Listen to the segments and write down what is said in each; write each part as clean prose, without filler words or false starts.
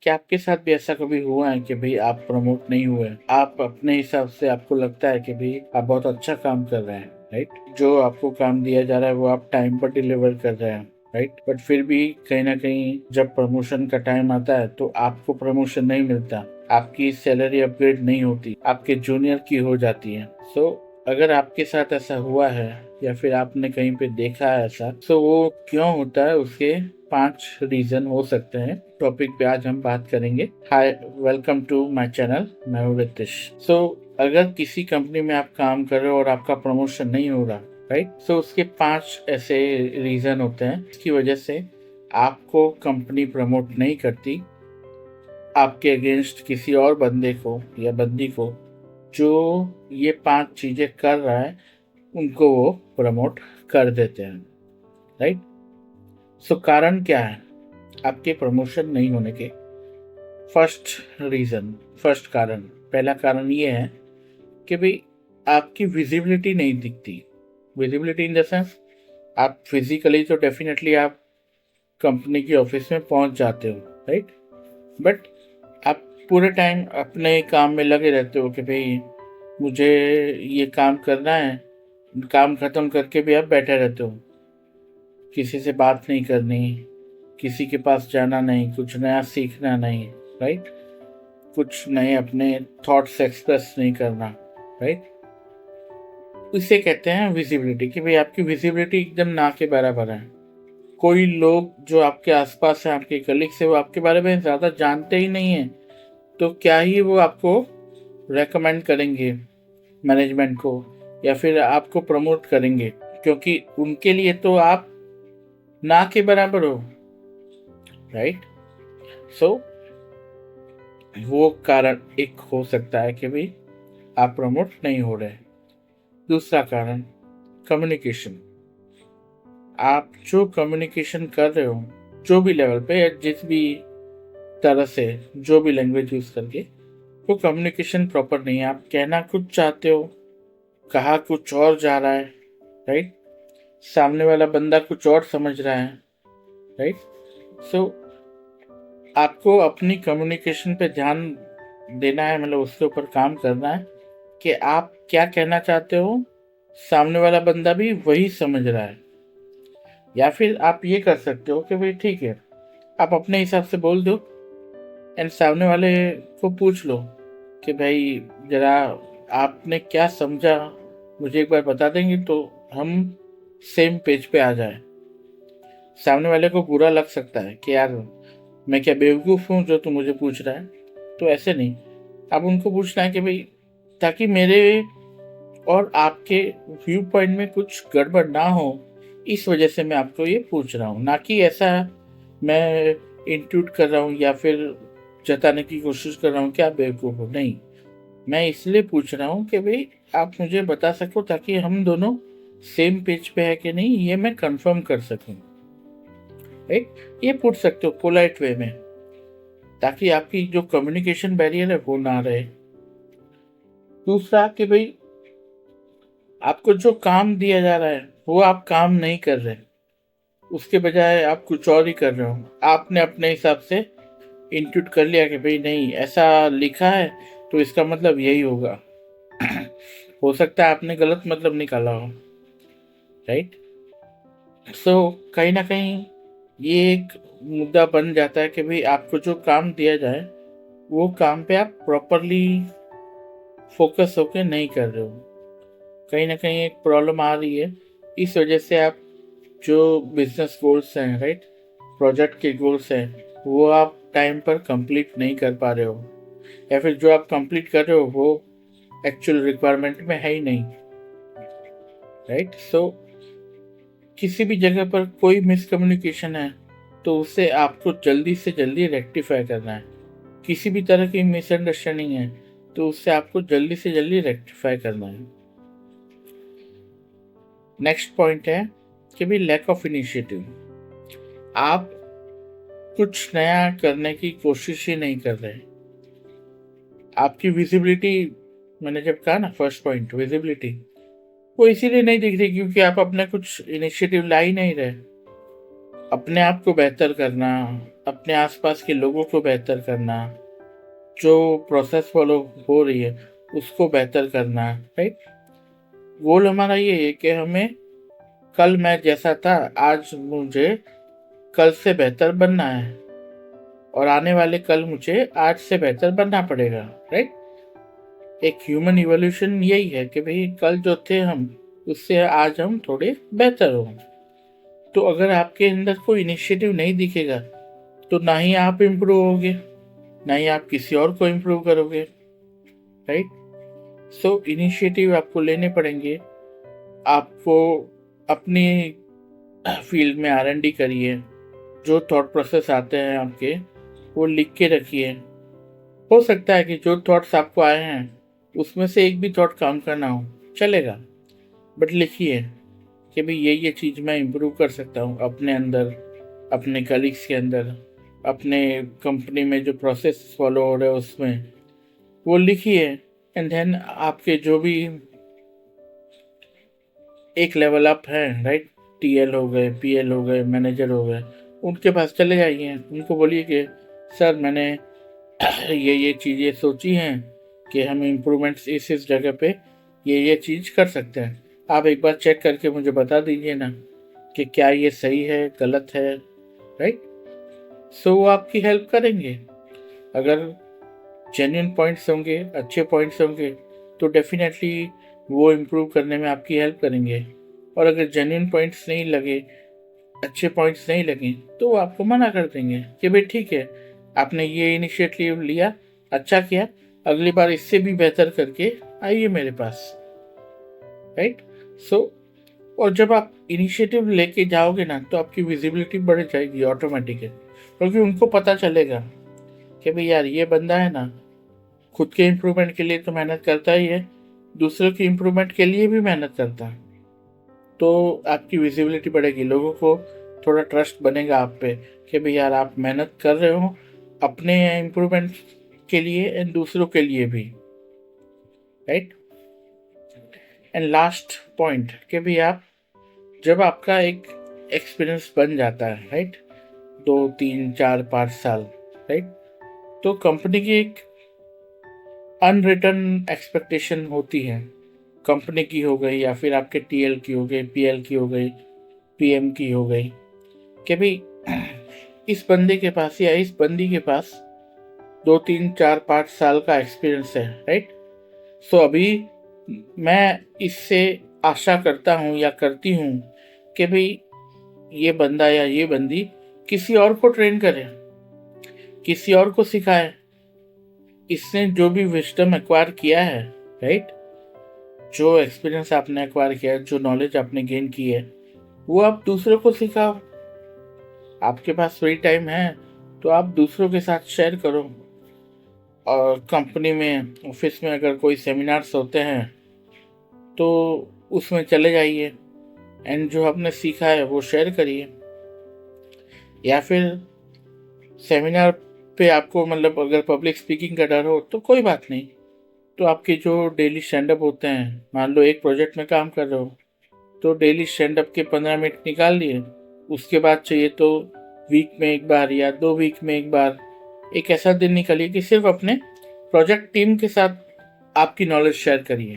क्या आपके साथ भी ऐसा कभी हुआ है कि भाई आप प्रमोट नहीं हुए, आप अपने हिसाब से आपको लगता है कि भाई आप बहुत अच्छा काम कर रहे हैं, राइट, जो आपको काम दिया जा रहा है वो आप टाइम पर डिलीवर कर रहे हैं, राइट, बट फिर भी कहीं ना कहीं जब प्रमोशन का टाइम आता है तो आपको प्रमोशन नहीं मिलता, आपकी सैलरी अपग्रेड नहीं होती, आपके जूनियर की हो जाती है। सो अगर आपके साथ ऐसा हुआ है या फिर आपने कहीं पे देखा है ऐसा, तो वो क्यों होता है, उसके 5 रीजन हो सकते हैं। टॉपिक पे आज हम बात करेंगे। हाय, वेलकम टू माय चैनल, मैं हूं रितिश। सो अगर किसी कंपनी में आप काम कर रहे हो और आपका प्रमोशन नहीं हो रहा, राइट, सो उसके 5 ऐसे रीजन होते हैं इसकी वजह से आपको कंपनी प्रमोट नहीं करती, आपके अगेंस्ट किसी और बंदे को या बंदी को जो ये 5 चीजें कर रहा है उनको वो प्रमोट कर देते हैं, राइट। सो कारण क्या है आपके प्रमोशन नहीं होने के? फर्स्ट कारण, पहला कारण ये है कि भाई आपकी विजिबिलिटी नहीं दिखती। विजिबिलिटी इन द सेंस, आप फिजिकली तो डेफिनेटली आप कंपनी के ऑफिस में पहुंच जाते हो, राइट, बट आप पूरे टाइम अपने काम में लगे रहते हो कि भाई मुझे ये काम करना है, काम खत्म करके भी आप बैठे रहते हो, किसी से बात नहीं करनी, किसी के पास जाना नहीं, कुछ नया सीखना नहीं, राइट, कुछ नए अपने थॉट्स एक्सप्रेस नहीं करना, राइट। इसे कहते हैं विजिबिलिटी, कि भाई आपकी विजिबिलिटी एकदम ना के बराबर है। कोई लोग जो आपके आसपास है, आपके कलीग्स है, वो आपके बारे में ज़्यादा जानते ही नहीं है, तो क्या ही वो आपको रेकमेंड करेंगे मैनेजमेंट को या फिर आपको प्रमोट करेंगे, क्योंकि उनके लिए तो आप ना के बराबर हो, राइट। सो वो कारण एक हो सकता है कि भाई आप प्रमोट नहीं हो रहे। दूसरा कारण, कम्युनिकेशन। आप जो कम्युनिकेशन कर रहे हो, जो भी लेवल पे या जिस भी तरह से, जो भी लैंग्वेज यूज करके, वो कम्युनिकेशन प्रॉपर नहीं है। आप कहना कुछ चाहते हो, कहा कुछ और जा रहा है, राइट, सामने वाला बंदा कुछ और समझ रहा है, राइट। सो आपको अपनी कम्युनिकेशन पे ध्यान देना है, मतलब उसके ऊपर काम करना है कि आप क्या कहना चाहते हो, सामने वाला बंदा भी वही समझ रहा है। या फिर आप ये कर सकते हो कि भाई ठीक है, आप अपने हिसाब से बोल दो एंड सामने वाले को पूछ लो कि भाई जरा आपने क्या समझा, मुझे एक बार बता देंगे तो हम सेम पेज पे आ जाए। सामने वाले को बुरा लग सकता है कि यार मैं क्या बेवकूफ़ हूँ जो तू मुझे पूछ रहा है, तो ऐसे नहीं, अब उनको पूछना है कि भाई ताकि मेरे और आपके व्यू पॉइंट में कुछ गड़बड़ ना हो, इस वजह से मैं आपको ये पूछ रहा हूँ, ना कि ऐसा मैं इंट्यूट कर रहा हूँ या फिर जताने की कोशिश कर रहा हूँ कि आप बेवकूफ़ हो, नहीं। मैं इसलिए पूछ रहा हूँ कि भाई आप मुझे बता सको ताकि हम दोनों सेम पेज पे है कि नहीं ये मैं कंफर्म कर सकूँ, राइट। ये पूछ सकते हो पोलाइट वे में, ताकि आपकी जो कम्युनिकेशन बैरियर है वो ना रहे। दूसरा कि भाई आपको जो काम दिया जा रहा है वो आप काम नहीं कर रहे, उसके बजाय आप कुछ और ही कर रहे हो। आपने अपने हिसाब से इंट्यूट कर लिया कि भाई नहीं ऐसा लिखा है तो इसका मतलब यही होगा। हो सकता है आपने गलत मतलब निकाला हो, राइट। सो कहीं ना कहीं ये एक मुद्दा बन जाता है कि भाई आपको जो काम दिया जाए वो काम पे आप प्रॉपरली फोकस होके नहीं कर रहे हो। कहीं ना कहीं एक प्रॉब्लम आ रही है, इस वजह से आप जो बिजनेस गोल्स हैं, राइट, प्रोजेक्ट के गोल्स हैं, वो आप टाइम पर कंप्लीट नहीं कर पा रहे हो, या फिर जो आप कंप्लीट कर रहे हो वो एक्चुअल रिक्वायरमेंट में है ही नहीं, राइट। सो किसी भी जगह पर कोई मिसकम्युनिकेशन है तो उसे आपको जल्दी से जल्दी रेक्टिफाई करना है। किसी भी तरह की मिसअंडरस्टैंडिंग है तो उससे आपको जल्दी से जल्दी रेक्टिफाई करना है। नेक्स्ट पॉइंट है कि भी लैक ऑफ इनिशिएटिव। आप कुछ नया करने की कोशिश ही नहीं कर रहे। आपकी विजिबिलिटी, मैंने जब कहा ना फर्स्ट पॉइंट विजिबिलिटी, वो इसीलिए नहीं दिख रही क्योंकि आप अपने कुछ इनिशिएटिव ला ही नहीं रहे। अपने आप को बेहतर करना, अपने आसपास के लोगों को बेहतर करना, जो प्रोसेस फॉलो हो रही है उसको बेहतर करना, राइट। गोल हमारा ये है कि हमें कल मैं जैसा था आज मुझे कल से बेहतर बनना है, और आने वाले कल मुझे आज से बेहतर बनना पड़ेगा, राइट। एक ह्यूमन इवोल्यूशन यही है कि भाई कल जो थे हम उससे आज हम थोड़े बेहतर हों। तो अगर आपके अंदर कोई इनिशिएटिव नहीं दिखेगा तो ना ही आप इम्प्रूव होगे, ना ही आप किसी और को इम्प्रूव करोगे, राइट। सो इनिशिएटिव आपको लेने पड़ेंगे। आपको अपनी फील्ड में R&D करिए, जो थॉट प्रोसेस आते हैं आपके वो लिख के रखिए। हो सकता है कि जो थॉट्स आपको आए हैं उसमें से एक भी थॉट काम का ना हो, चलेगा, बट लिखिए कि भाई ये चीज़ मैं इम्प्रूव कर सकता हूँ अपने अंदर, अपने कलीग्स के अंदर, अपने कंपनी में जो प्रोसेस फॉलो हो रहे हैं उसमें, वो लिखिए। एंड देन आपके जो भी एक लेवल अप है, राइट, TL हो गए, PL हो गए, मैनेजर हो गए, उनके पास चले जाइए, उनको बोलिए कि सर मैंने ये चीज़ें सोची हैं कि हम इम्प्रूवमेंट्स इस जगह पे ये चीज़ कर सकते हैं, आप एक बार चेक करके मुझे बता दीजिए ना कि क्या ये सही है गलत है, राइट। सो वो आपकी हेल्प करेंगे। अगर जेन्युइन पॉइंट्स होंगे, अच्छे पॉइंट्स होंगे, तो डेफिनेटली वो इम्प्रूव करने में आपकी हेल्प करेंगे। और अगर जेन्युइन पॉइंट्स नहीं लगे, अच्छे पॉइंट्स नहीं लगे, तो वो आपको मना कर देंगे कि भाई ठीक है, आपने ये इनिशिएटिव लिया, अच्छा किया, अगली बार इससे भी बेहतर करके आइए मेरे पास, राइट। सो और जब आप इनिशिएटिव लेके जाओगे ना तो आपकी विजिबिलिटी बढ़ जाएगी ऑटोमेटिकली, क्योंकि उनको पता चलेगा कि भाई यार ये बंदा है ना, खुद के इम्प्रूवमेंट के लिए तो मेहनत करता ही है, दूसरों की इम्प्रूवमेंट के लिए भी मेहनत करता है। तो आपकी विजिबिलिटी बढ़ेगी, लोगों को थोड़ा ट्रस्ट बनेगा आप पे कि भाई यार आप मेहनत कर रहे हो अपने इम्प्रूवमेंट के लिए एंड दूसरों के लिए भी, राइट। एंड लास्ट पॉइंट कि भाई आप जब आपका एक एक्सपीरियंस बन जाता है, राइट, 2 3 4 5 साल, राइट, तो कंपनी की एक अनरिटन एक्सपेक्टेशन होती है, कंपनी की हो गई या फिर आपके TL की हो गई, PL की हो गई, PM की हो गई, कि भाई इस बंदे के पास या इस बंदी के पास 2 3 4 5 साल का एक्सपीरियंस है, राइट। सो अभी मैं इससे आशा करता हूँ या करती हूँ कि भाई ये बंदा या ये बंदी किसी और को ट्रेन करे, किसी और को सिखाए, इसने जो भी विजडम एक्वायर किया है, राइट, जो एक्सपीरियंस आपने एक्वायर किया है, जो नॉलेज आपने गेन की है, वो आप दूसरों को सिखाओ। आपके पास फ्री टाइम है तो आप दूसरों के साथ शेयर करो। और कंपनी में, ऑफिस में अगर कोई सेमिनार्स होते हैं तो उसमें चले जाइए एंड जो आपने सीखा है वो शेयर करिए। या फिर सेमिनार पे आपको मतलब अगर पब्लिक स्पीकिंग का डर हो तो कोई बात नहीं, तो आपके जो डेली स्टैंडअप होते हैं, मान लो एक प्रोजेक्ट में काम कर रहे हो तो डेली स्टैंडअप के 15 मिनट निकाल लिए, उसके बाद चाहिए तो वीक में एक बार या 2 वीक में एक बार एक ऐसा दिन निकालिए कि सिर्फ अपने प्रोजेक्ट टीम के साथ आपकी नॉलेज शेयर करिए,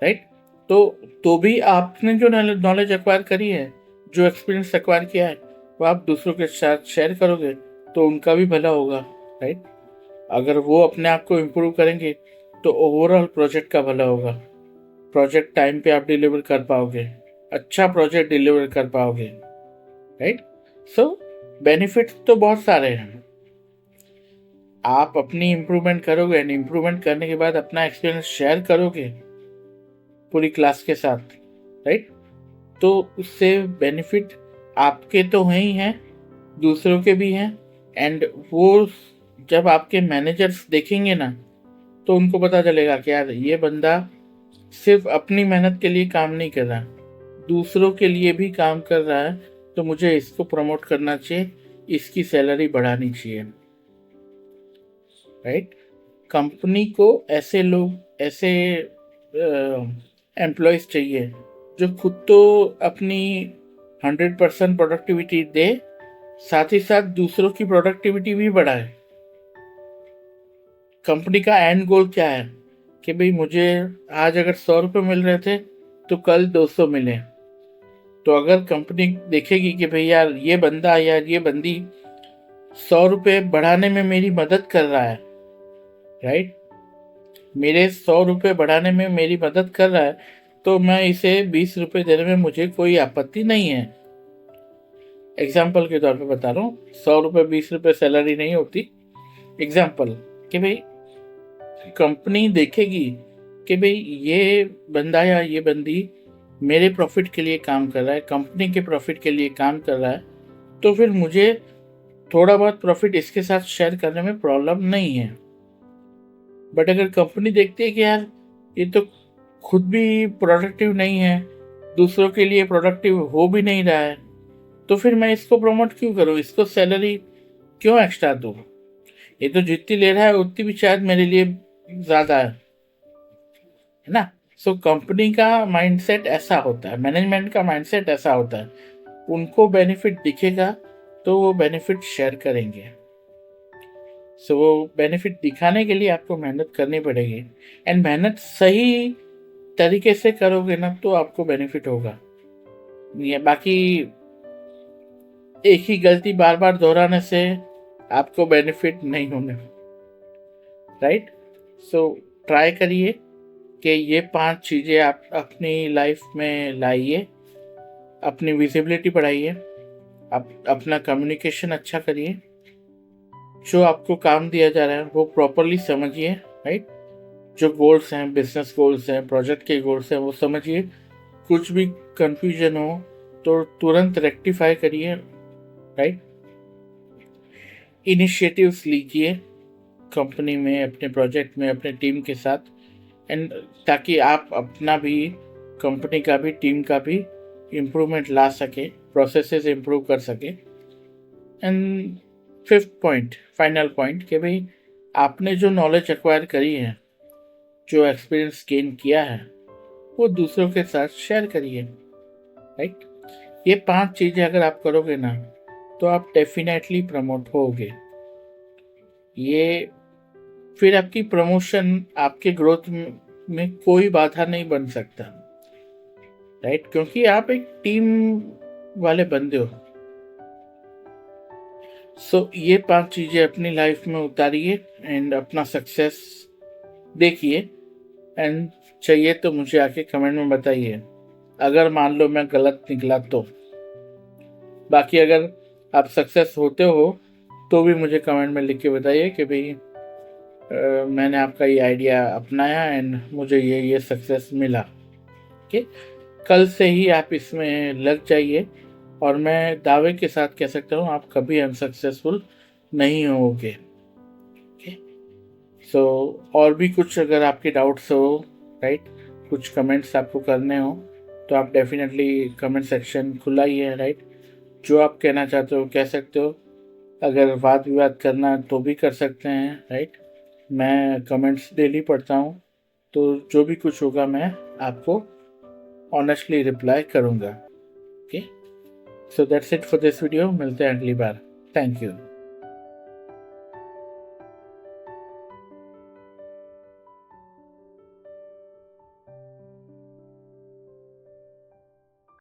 राइट। तो भी आपने जो नॉलेज एक्वायर करी है, जो एक्सपीरियंस एक्वायर किया है, वो आप दूसरों के साथ शेयर करोगे तो उनका भी भला होगा, राइट। अगर वो अपने आप को इम्प्रूव करेंगे तो ओवरऑल प्रोजेक्ट का भला होगा, प्रोजेक्ट टाइम पे आप डिलीवर कर पाओगे, अच्छा प्रोजेक्ट डिलीवर कर पाओगे, राइट। सो बेनिफिट्स तो बहुत सारे हैं। आप अपनी इम्प्रूवमेंट करोगे एंड इम्प्रूवमेंट करने के बाद अपना एक्सपीरियंस शेयर करोगे पूरी क्लास के साथ, राइट, तो उससे बेनिफिट आपके तो हैं ही हैं, दूसरों के भी हैं। एंड वो जब आपके मैनेजर्स देखेंगे ना तो उनको पता चलेगा कि यार ये बंदा सिर्फ अपनी मेहनत के लिए काम नहीं कर रहा, दूसरों के लिए भी काम कर रहा है, तो मुझे इसको प्रमोट करना चाहिए, इसकी सैलरी बढ़ानी चाहिए, राइट। कंपनी को ऐसे लोग, ऐसे एम्प्लॉयज चाहिए जो खुद तो अपनी 100% प्रोडक्टिविटी दे, साथ ही साथ दूसरों की प्रोडक्टिविटी भी बढ़ाए। कंपनी का एंड गोल क्या है कि भाई मुझे आज अगर 100 रुपये मिल रहे थे तो कल 200 मिले। तो अगर कंपनी देखेगी कि भाई यार ये बंदा या ये बंदी 100 रुपये बढ़ाने में मेरी मदद कर रहा है, राइट, मेरे 100 रुपये बढ़ाने में मेरी मदद कर रहा है, तो मैं इसे 20 रुपये देने में मुझे कोई आपत्ति नहीं है। एग्जाम्पल के तौर पे बता रहा हूँ, 100 रुपये 20 रुपये सैलरी नहीं होती। एग्जाम्पल कि भाई कंपनी देखेगी कि भाई ये बंदा या ये बंदी मेरे प्रॉफिट के लिए काम कर रहा है, कंपनी के प्रॉफिट के लिए काम कर रहा है, तो फिर मुझे थोड़ा बहुत प्रॉफिट इसके साथ शेयर करने में प्रॉब्लम नहीं है। बट अगर कंपनी देखती है कि यार ये तो खुद भी प्रोडक्टिव नहीं है, दूसरों के लिए प्रोडक्टिव हो भी नहीं रहा है, तो फिर मैं इसको प्रमोट क्यों करूँ, इसको सैलरी क्यों एक्स्ट्रा दूँ, ये तो जितनी ले रहा है उतनी भी शायद मेरे लिए ज़्यादा है ना। सो कंपनी का माइंडसेट ऐसा होता है, मैनेजमेंट का माइंडसेट ऐसा होता है, उनको बेनिफिट दिखेगा तो वो बेनिफिट शेयर करेंगे। सो वो बेनिफिट दिखाने के लिए आपको मेहनत करनी पड़ेगी, एंड मेहनत सही तरीके से करोगे ना तो आपको बेनिफिट होगा। ये बाकी एक ही गलती बार बार दोहराने से आपको बेनिफिट नहीं होने, राइट। सो ट्राई करिए कि ये 5 चीज़ें आप अपनी लाइफ में लाइए, अपनी विजिबिलिटी बढ़ाइए, आप अपना कम्युनिकेशन अच्छा करिए, जो आपको काम दिया जा रहा है वो प्रॉपरली समझिए, राइट, जो गोल्स हैं, बिजनेस गोल्स हैं, प्रोजेक्ट के गोल्स हैं, वो समझिए। कुछ भी कंफ्यूजन हो तो तुरंत रेक्टिफाई करिए, राइट। इनिशिएटिव्स लीजिए कंपनी में, अपने प्रोजेक्ट में, अपने टीम के साथ, एंड ताकि आप अपना भी, कंपनी का भी, टीम का भी इम्प्रूवमेंट ला सके, प्रोसेसेस इम्प्रूव कर सके। And 5th point, final point, कि भाई आपने जो नॉलेज एक्वायर करी है, जो एक्सपीरियंस गेन किया है, वो दूसरों के साथ शेयर करिए, राइट। ये 5 चीज़ें अगर आप करोगे ना तो आप डेफिनेटली प्रमोट होगे। ये फिर आपकी प्रमोशन, आपके ग्रोथ में कोई बाधा नहीं बन सकता, राइट, क्योंकि आप एक टीम वाले बंदे हो। सो ये 5 चीज़ें अपनी लाइफ में उतारिए एंड अपना सक्सेस देखिए, एंड चाहिए तो मुझे आके कमेंट में बताइए अगर मान लो मैं गलत निकला तो। बाकी अगर आप सक्सेस होते हो तो भी मुझे कमेंट में लिख के बताइए कि भाई मैंने आपका ये आइडिया अपनाया एंड मुझे ये सक्सेस मिला। ओके, कल से ही आप इसमें लग जाइए, और मैं दावे के साथ कह सकता हूँ आप कभी अनसक्सेसफुल नहीं होगे। ओके, सो और भी कुछ अगर आपके डाउट्स हो, राइट, कुछ कमेंट्स आपको करने हो तो आप डेफिनेटली कमेंट सेक्शन खुला ही है, राइट। जो आप कहना चाहते हो कह सकते हो, अगर वाद विवाद करना तो भी कर सकते हैं, राइट। मैं कमेंट्स डेली पढ़ता हूँ, तो जो भी कुछ होगा मैं आपको ऑनेस्टली रिप्लाई करूँगा। Okay, so that's it for this video, मिलते हैं अगली बार। Thank you.